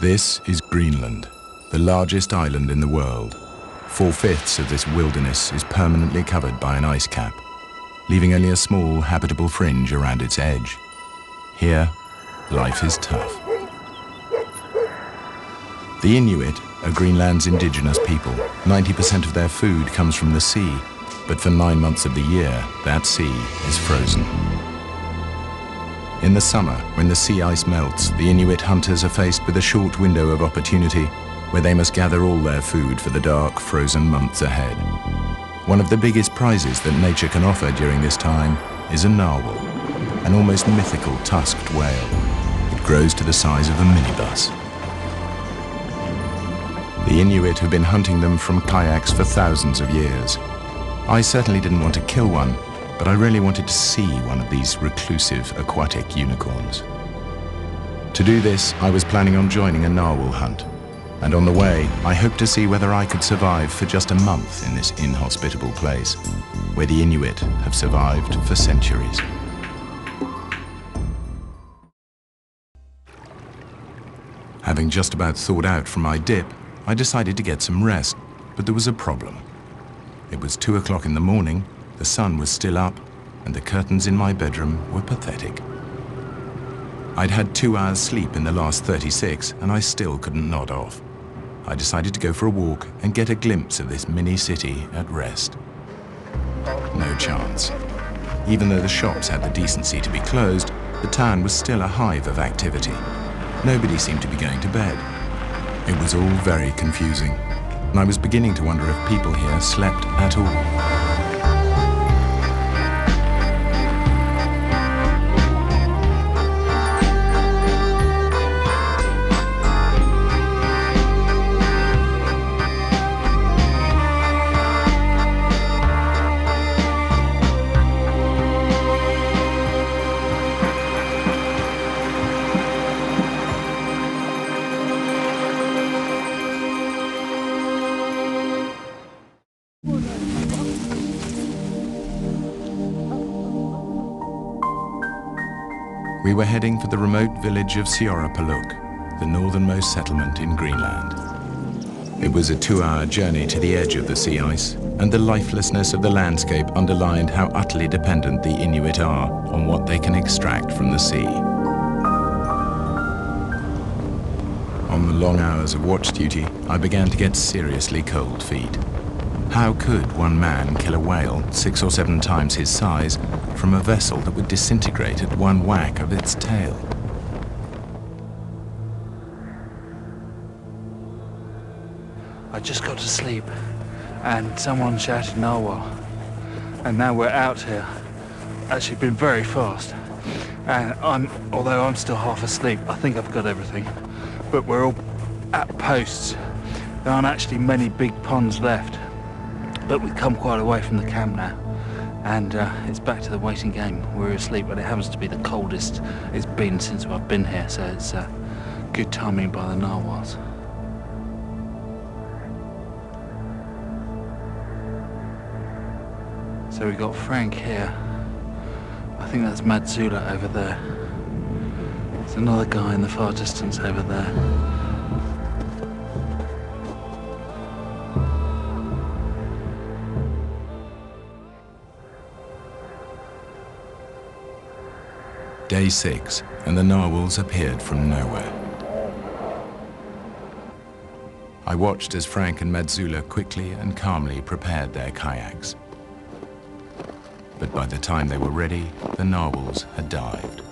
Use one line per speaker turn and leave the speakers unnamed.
This is Greenland, the largest island in the world. 4/5 of this wilderness is permanently covered by an ice cap, leaving only a small habitable fringe around its edge. Here, life is tough. The Inuit are Greenland's indigenous people. 90% of their food comes from the sea, but for 9 months of the year, that sea is frozen. In the summer, when the sea ice melts, the Inuit hunters are faced with a short window of opportunity where they must gather all their food for the dark, frozen months ahead. One of the biggest prizes that nature can offer during this time is a narwhal, an almost mythical tusked whale. It grows to the size of a minibus. The Inuit have been hunting them from kayaks for thousands of years. I certainly didn't want to kill one, but I really wanted to see one of these reclusive aquatic unicorns. To do this, I was planning on joining a narwhal hunt, and on the way, I hoped to see whether I could survive for just a month in this inhospitable place, where the Inuit have survived for centuries. Having just about thawed out from my dip, I decided to get some rest, but there was a problem. It was 2 o'clock in the morning, the sun was still up, and the curtains in my bedroom were pathetic. I'd had 2 hours sleep in the last 36, and I still couldn't nod off. I decided to go for a walk and get a glimpse of this mini city at rest. No chance. Even though the shops had the decency to be closed, the town was still a hive of activity. Nobody seemed to be going to bed. It was all very confusing, and I was beginning to wonder if people here slept at all. We were heading for the remote village of Siorapaluk, the northernmost settlement in Greenland. It was a 2-hour journey to the edge of the sea ice, and the lifelessness of the landscape underlined how utterly dependent the Inuit are on what they can extract from the sea. On the long hours of watch duty, I began to get seriously cold feet. How could one man kill a whale 6 or 7 times his size from a vessel that would disintegrate at one whack of its tail?
I just got to sleep and someone shouted narwhal, and now we're out here. Actually been very fast, and although I'm still half asleep, I think I've got everything, but we're all at posts. There aren't actually many big ponds left, but we've come quite a way from the camp now, and it's back to the waiting game. We're asleep, but it happens to be the coldest it's been since I've been here, so it's good timing by the narwhals. So we've got Frank here. I think that's Madzula over there. There's another guy in the far distance over there.
Day 6, and the narwhals appeared from nowhere. I watched as Frank and Madzula quickly and calmly prepared their kayaks. But by the time they were ready, the narwhals had dived.